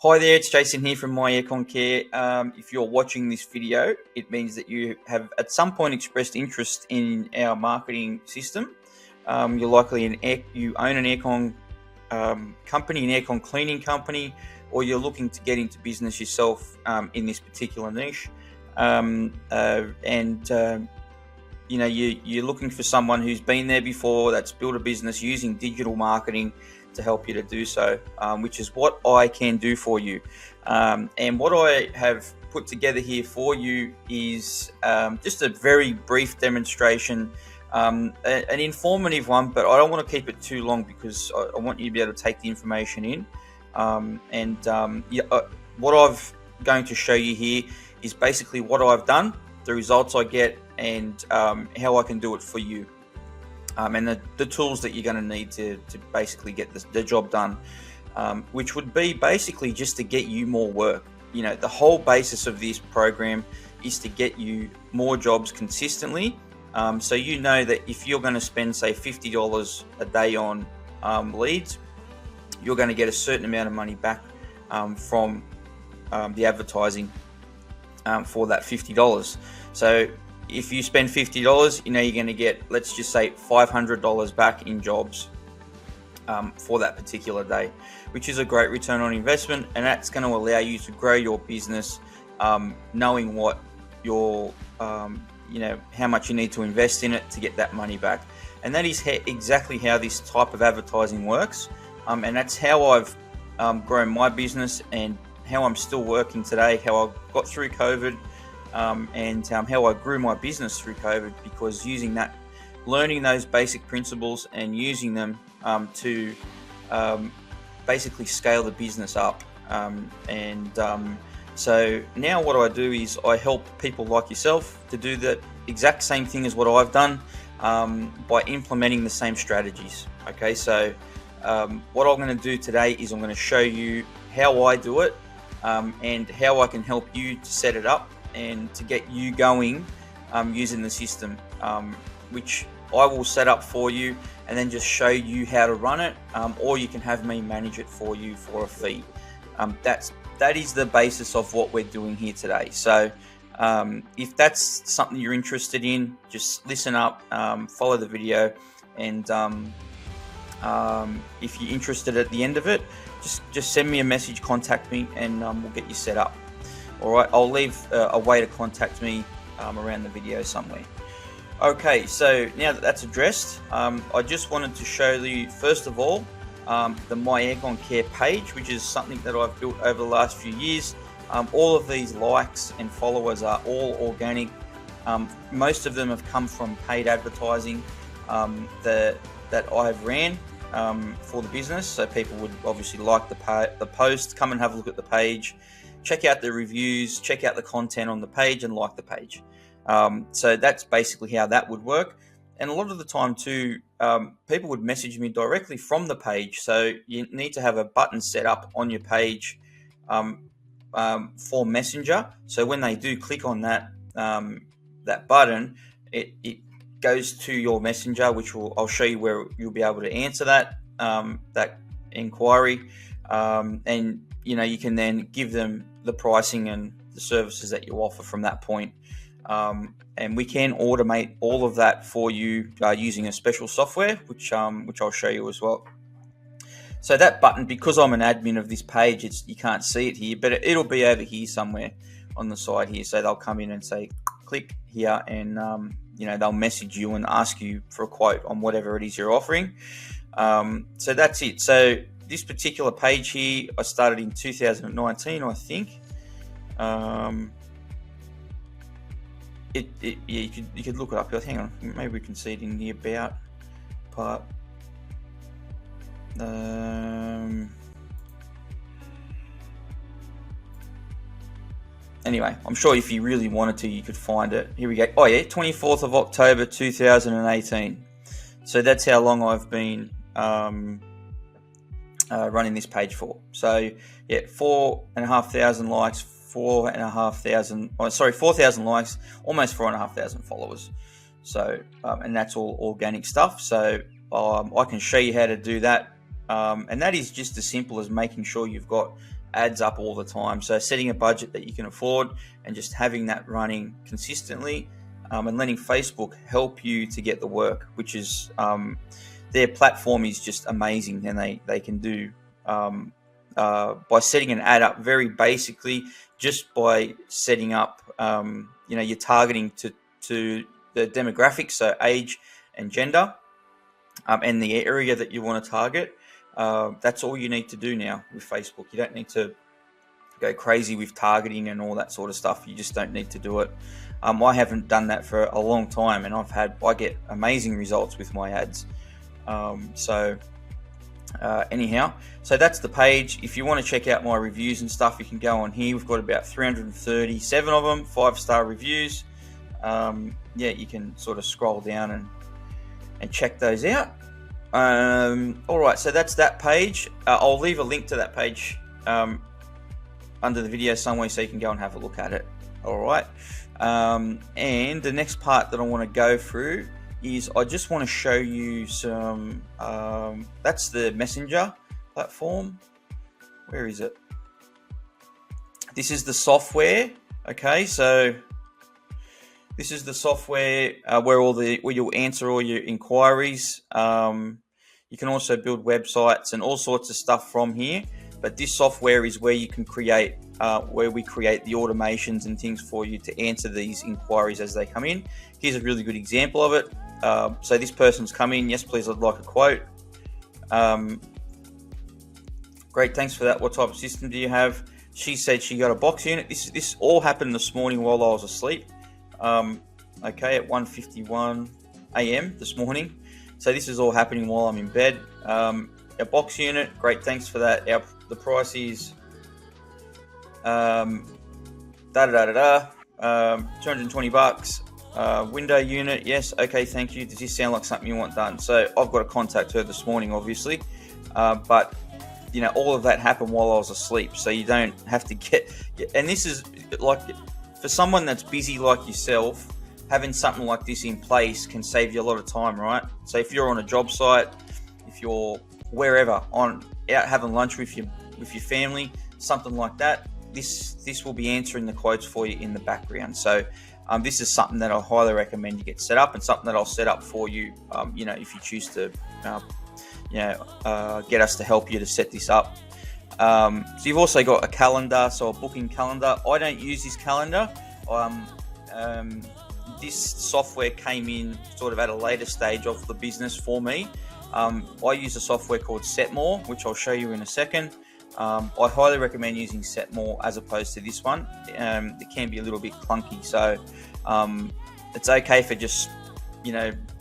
Hi there, it's Jason here from My Aircon Care. If you're watching this video, it means that you have at some point expressed interest in our marketing system. You're likely you own an aircon company, an aircon cleaning company, or you're looking to get into business yourself in this particular niche. You're looking for someone who's been there before, that's built a business using digital marketing to help you to do so, which is what I can do for you. And what I have put together here for you is just a very brief demonstration, an informative one, but I don't want to keep it too long because I want you to be able to take the information in. What I've going to show you here is basically what I've done, the results I get, and how I can do it for you. And the tools that you're going to need to basically get the job done, which would be basically just to get you more work. You know, the whole basis of this program is to get you more jobs consistently. So you know that if you're going to spend, say, $50 a day on leads, you're going to get a certain amount of money back from the advertising for that $50. So if you spend $50, you know you're going to get, let's just say, $500 back in jobs for that particular day, which is a great return on investment, and that's going to allow you to grow your business, knowing what your, how much you need to invest in it to get that money back. And that is exactly how this type of advertising works, and that's how I've grown my business and how I'm still working today, how I got through COVID. And how I grew my business through COVID, because learning those basic principles and using them to basically scale the business up. So now what I do is I help people like yourself to do the exact same thing as what I've done by implementing the same strategies. Okay, so what I'm going to do today is I'm going to show you how I do it and how I can help you to set it up and to get you going using the system, which I will set up for you and then just show you how to run it, or you can have me manage it for you for a fee. That is the basis of what we're doing here today. So if that's something you're interested in, just listen up, follow the video, and if you're interested at the end of it, just send me a message, contact me, and we'll get you set up. All right, I'll leave a way to contact me around the video somewhere. Okay, so now that that's addressed, I just wanted to show you, first of all, the My Aircon Care page, which is something that I've built over the last few years. All of these likes and followers are all organic. Most of them have come from paid advertising that I've ran for the business. So people would obviously like the post, come and have a look at the page, check out the reviews, check out the content on the page, and like the page. So that's basically how that would work. And a lot of the time too, people would message me directly from the page. So you need to have a button set up on your page for Messenger. So when they do click on that button, it goes to your Messenger, which I'll show you where you'll be able to answer that inquiry, and you can then give them the pricing and the services that you offer from that point. And we can automate all of that for you using a special software, which I'll show you as well. So that button, because I'm an admin of this page, you can't see it here, but it'll be over here somewhere on the side here. So they'll come in and say, click here, and they'll message you and ask you for a quote on whatever it is you're offering. So that's it. So this particular page here, I started in 2019, I think. You could look it up. Hang on, maybe we can see it in the about part. Anyway, I'm sure if you really wanted to, you could find it. Here we go. Oh yeah, 24th of October 2018. So that's how long I've been running this page for. So yeah, 4,500 likes, 4,000 likes, almost 4,500 followers. So and that's all organic stuff. So I can show you how to do that, and that is just as simple as making sure you've got ads up all the time. So setting a budget that you can afford and just having that running consistently, and letting Facebook help you to get the work, which is their platform is just amazing, and they can do by setting an ad up very basically, just by setting up your targeting to the demographics, so age and gender, and the area that you want to target. That's all you need to do now with Facebook. You don't need to go crazy with targeting and all that sort of stuff. You just don't need to do it. I haven't done that for a long time, and I get amazing results with my ads. Anyhow, so that's the page. If you want to check out my reviews and stuff, you can go on here. We've got about 337 of them, 5-star reviews. You can sort of scroll down and check those out. All right, so that's that page. I'll leave a link to that page under the video somewhere, so you can go and have a look at it. All right, and the next part that I want to go through is I just want to show you some. That's the Messenger platform. Where is it? This is the software. Okay, so this is the software where you'll answer all your inquiries. You can also build websites and all sorts of stuff from here. But this software is where you can create, where we create the automations and things for you to answer these inquiries as they come in. Here's a really good example of it. So this person's come in. Yes, please, I'd like a quote. Great, thanks for that. What type of system do you have? She said she got a box unit. This all happened this morning while I was asleep. Okay, at 1:51 a.m. this morning. So this is all happening while I'm in bed. A box unit, great, thanks for that. The price is 220 bucks. Window unit, yes, okay, thank you. Does this sound like something you want done? So I've got to contact her this morning, obviously, but all of that happened while I was asleep, so you don't have to get. And this is like, for someone that's busy like yourself, having something like this in place can save you a lot of time, right? So if you're on a job site, if you're wherever out having lunch with your family, something like that, this will be answering the quotes for you in the background. So this is something that I highly recommend you get set up, and something that I'll set up for you. If you choose to, get us to help you to set this up. So you've also got a calendar, so a booking calendar. I don't use this calendar. This software came in sort of at a later stage of the business for me. I use a software called Setmore, which I'll show you in a second. I highly recommend using Setmore as opposed to this one. It can be a little bit clunky, so it's okay for just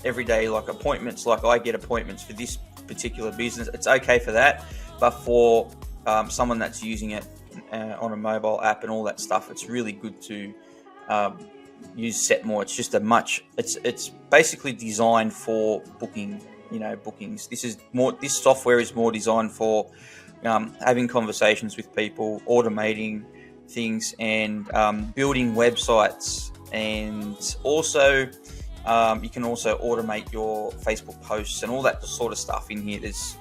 everyday like appointments. Like I get appointments for this particular business. It's okay for that, but for someone that's using it on a mobile app and all that stuff, it's really good to use Setmore. It's just it's basically designed for booking. Bookings. This software is more designed for having conversations with people, automating things, and building websites. And also, you can also automate your Facebook posts and all that sort of stuff in here. There's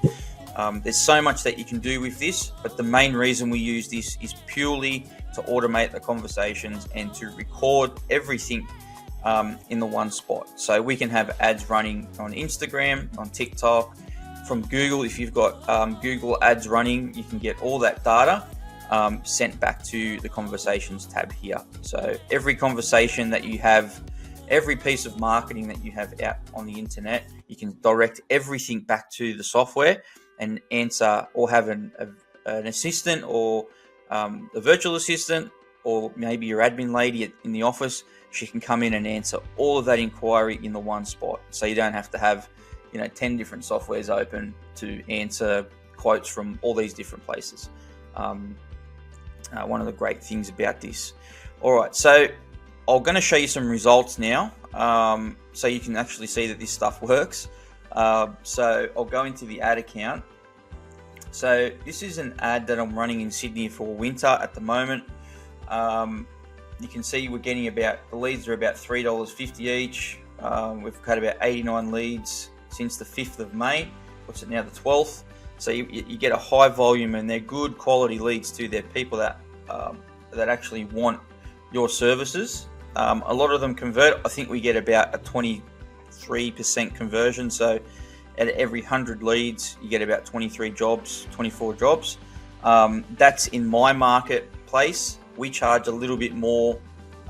so much that you can do with this, but the main reason we use this is purely to automate the conversations and to record everything in the one spot. So we can have ads running on Instagram, on TikTok, from Google. If you've got Google ads running, you can get all that data sent back to the conversations tab here. So every conversation that you have, every piece of marketing that you have out on the internet, you can direct everything back to the software and answer, or have an assistant, or a virtual assistant, or maybe your admin lady in the office. She can come in and answer all of that inquiry in the one spot. So you don't have to have 10 different softwares open to answer quotes from all these different places. One of the great things about this. All right, so I'm going to show you some results now, so you can actually see that this stuff works. So I'll go into the ad account. So this is an ad that I'm running in Sydney for winter at the moment. You can see we're getting the leads are about $3.50 each. We've had about 89 leads since the 5th of May. What's it now, the 12th? So you get a high volume, and they're good quality leads too. They're people that actually want your services. A lot of them convert. I think we get about a 23% conversion. So at every 100 leads, you get about 24 jobs. That's in my marketplace. We charge a little bit more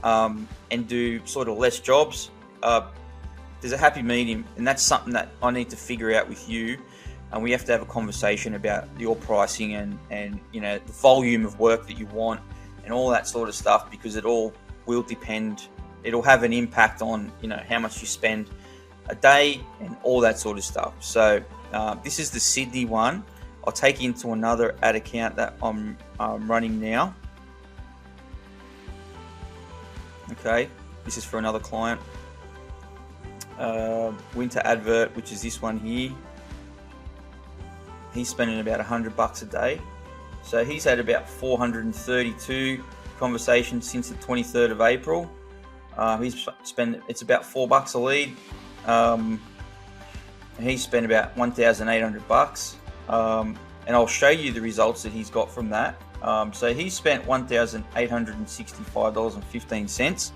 and do sort of less jobs. There's a happy medium, and that's something that I need to figure out with you. And we have to have a conversation about your pricing and the volume of work that you want and all that sort of stuff, because it all will depend. It'll have an impact on how much you spend a day and all that sort of stuff. So this is the Sydney one. I'll take you into another ad account that I'm running now. Okay, this is for another client. Winter advert, which is this one here. He's spending about $100 a day. So he's had about 432 conversations since the 23rd of April. It's about $4 a lead. He's spent about $1,800. And I'll show you the results that he's got from that. So he spent $1,865.15.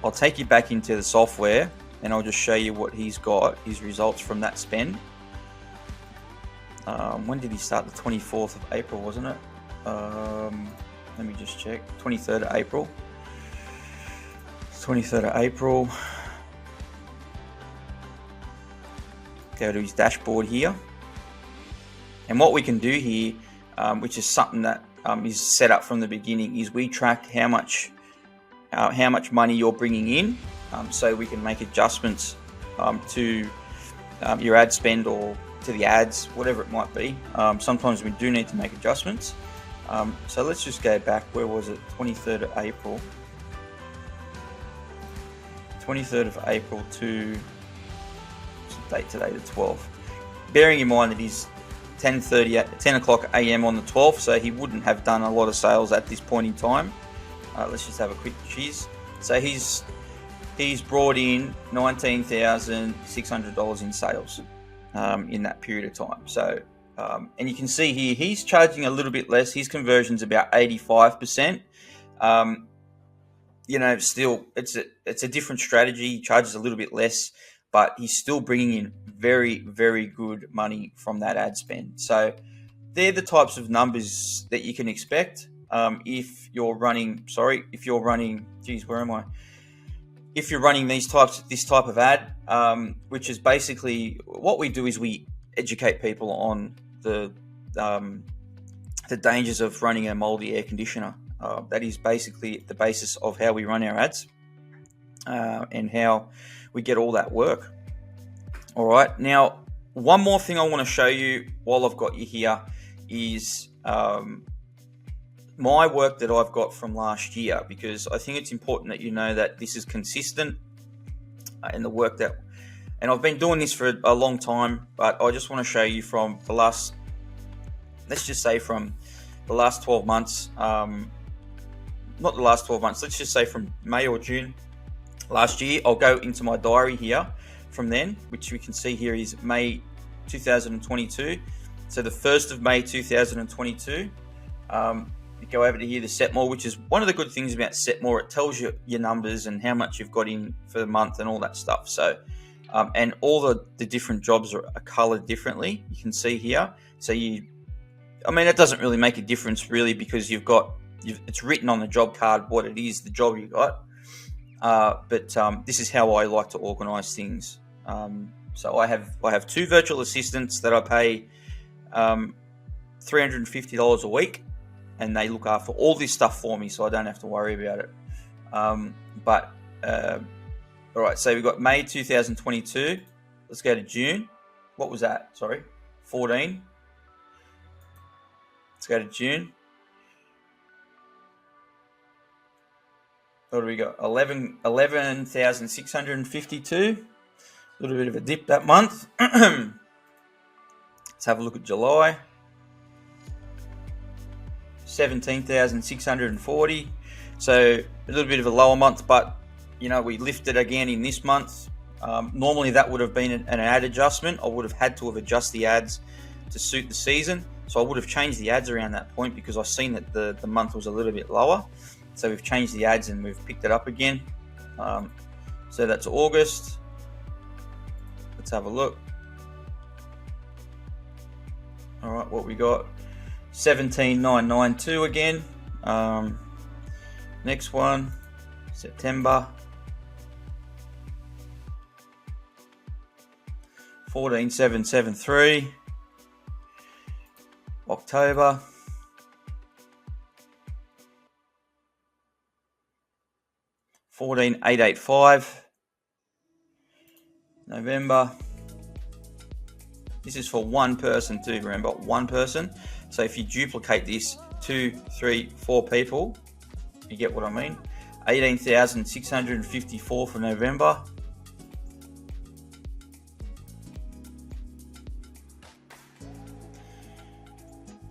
I'll take you back into the software, and I'll just show you what he's got, his results from that spend. When did he start? The 24th of April, wasn't it? Let me just check. 23rd of April. 23rd of April. Go to his dashboard here. And what we can do here, which is something that is set up from the beginning, is we track how much money you're bringing in, so we can make adjustments to your ad spend or to the ads, whatever it might be. Sometimes we do need to make adjustments. So let's just go back. Where was it? 23rd of April. 23rd of April to, what's the date today? The 12th. Bearing in mind that he's 10 o'clock a.m. on the 12th, so he wouldn't have done a lot of sales at this point in time. Let's just have a quick cheese. So he's brought in $19,600 in sales in that period of time. So, and you can see here, he's charging a little bit less. His conversion's about 85%. Still, it's a different strategy. He charges a little bit less, but he's still bringing in very, very good money from that ad spend. So they're the types of numbers that you can expect. If you're running, if you're running this type of ad, which is basically what we do, is we educate people on the dangers of running a moldy air conditioner. That is basically the basis of how we run our ads and how we get all that work. All right. Now, one more thing I want to show you while I've got you here is my work that I've got from last year, because I think it's important that you know that this is consistent in the work and I've been doing this for a long time, but I just want to show you from the last, let's just say from the last 12 months, not the last 12 months, let's just say from May or June last year. I'll go into my diary here from then, which we can see here is May 2022. So the 1st of May 2022, you go over to here, the set more, which is one of the good things about set more. It tells you your numbers and how much you've got in for the month and all that stuff. So, and all the different jobs are colored differently. You can see here. So it doesn't really make a difference really, because it's written on the job card what it is, the job you got. But this is how I like to organize things. So I have 2 virtual assistants that I pay $350 a week, and they look after all this stuff for me, so I don't have to worry about it. All right, so we've got May 2022. Let's go to June. What was that? Sorry, 14. Let's go to June. What do we got? 11,652. A little bit of a dip that month. Let's have a look at July. 17,640. So a little bit of a lower month, but we lifted again in this month. Normally that would have been an ad adjustment. I would have had to have adjusted the ads to suit the season. So I would have changed the ads around that point because I've seen that the month was a little bit lower. So we've changed the ads and we've picked it up again. So that's August. Let's have a look. All right, what we got? 17,992 again. Next one, September. 14,773. October. 14,885. November. This is for one person too, remember, one person. So if you duplicate this 2, 3, 4 people, you get what I mean. 18,654 for November.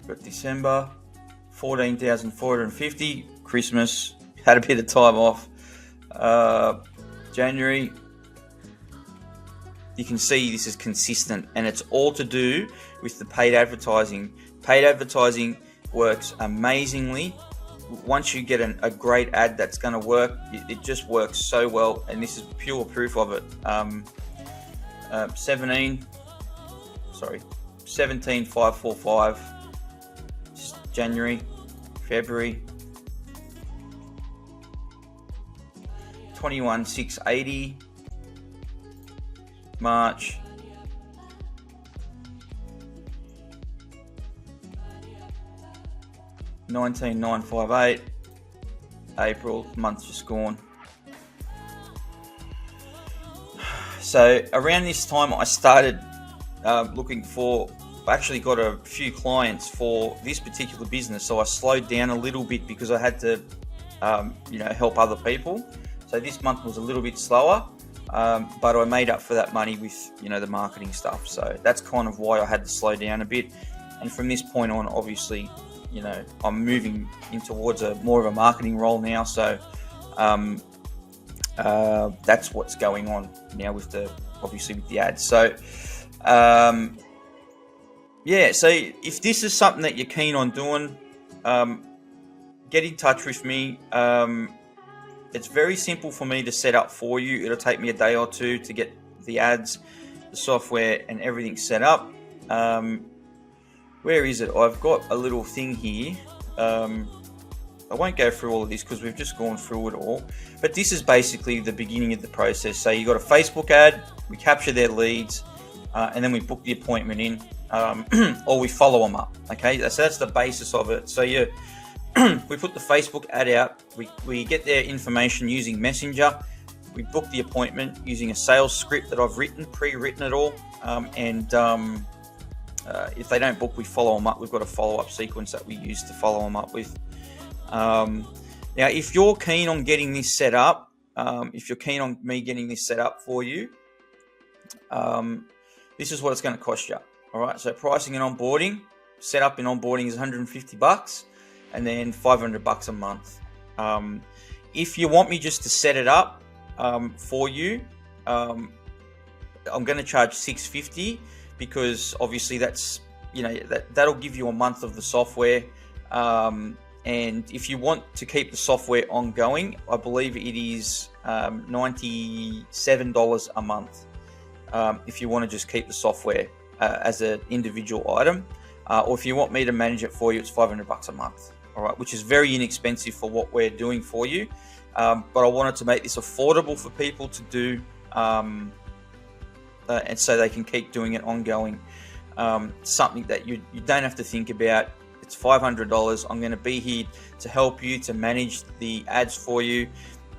Got December, 14,450. Christmas, had a bit of time off. January, you can see this is consistent, and it's all to do with the paid advertising. Paid advertising works amazingly. Once you get a great ad that's going to work, it just works so well, and this is pure proof of it. 17,545. January, February. 21,680. March. $19,958. April, month just gone. So around this time I started looking for, I actually got a few clients for this particular business, so I slowed down a little bit because I had to help other people. So this month was a little bit slower, but I made up for that money with the marketing stuff. So that's kind of why I had to slow down a bit. And from this point on, obviously, I'm moving in towards more of a marketing role now. So that's what's going on now with the ads. So so if this is something that you're keen on doing, get in touch with me. It's very simple for me to set up for you. It'll take me a day or two to get the ads, the software, and everything set up. Where is it? I've got a little thing here. I won't go through all of this because we've just gone through it all. But this is basically the beginning of the process. So you got a Facebook ad, we capture their leads, and then we book the appointment in, or we follow them up. Okay, so that's the basis of it. So we put the Facebook ad out, we get their information using Messenger, we book the appointment using a sales script that I've pre-written it all, if they don't book, we follow them up. We've got a follow-up sequence that we use to follow them up with. Now, if you're keen on getting this set up, if you're keen on me getting this set up for you, this is what it's going to cost you. All right, so pricing and onboarding, setup and onboarding is $150. And then $500 a month. If you want me just to set it up for you, I'm going to charge $650 because obviously that's that'll give you a month of the software. And if you want to keep the software ongoing, I believe it is $97 a month. If you want to just keep the software as an individual item, or if you want me to manage it for you, it's $500 a month. All right, which is very inexpensive for what we're doing for you. But I wanted to make this affordable for people to do, and so they can keep doing it ongoing. Something that you don't have to think about. It's $500. I'm going to be here to help you, to manage the ads for you.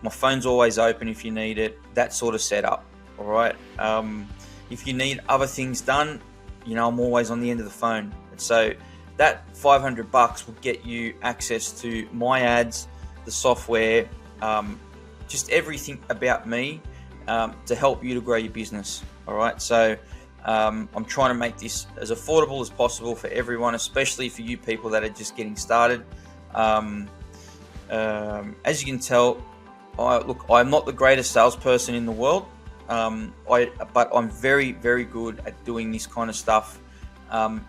My phone's always open if you need it. That sort of setup. All right. If you need other things done, I'm always on the end of the phone. And so that $500 will get you access to my ads, the software, just everything about me to help you to grow your business. All right. So I'm trying to make this as affordable as possible for everyone, especially for you people that are just getting started. As you can tell, I'm not the greatest salesperson in the world, but I'm very, very good at doing this kind of stuff. I'm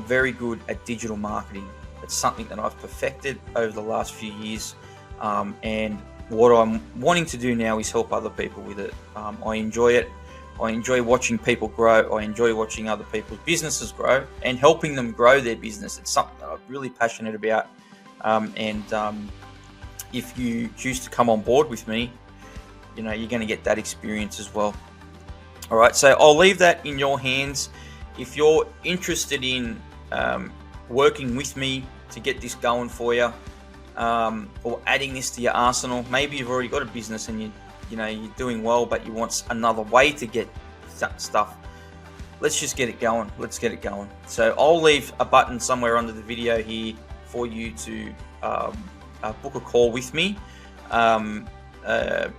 very good at digital marketing. It's something that I've perfected over the last few years, and what I'm wanting to do now is help other people with it. I enjoy it. I enjoy watching people grow. I enjoy watching other people's businesses grow and helping them grow their business. It's something that I'm really passionate about. If you choose to come on board with me, you're going to get that experience as well. All right, so I'll leave that in your hands. If you're interested in working with me to get this going for you, or adding this to your arsenal, maybe you've already got a business and you're doing well, but you want another way to get stuff. Let's just get it going. Let's get it going. So I'll leave a button somewhere under the video here for you to book a call with me to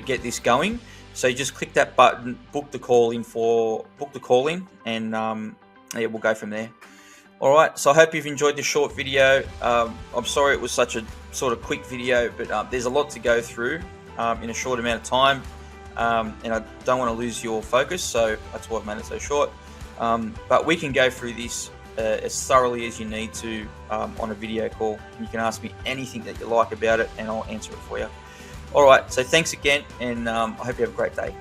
get this going. So you just click that button, book the call in, and we'll go from there. All right, so I hope you've enjoyed this short video. I'm sorry it was such a sort of quick video, but there's a lot to go through in a short amount of time, and I don't want to lose your focus, so that's why I've made it so short. But we can go through this as thoroughly as you need to on a video call. You can ask me anything that you like about it, and I'll answer it for you. All right, so thanks again, and I hope you have a great day.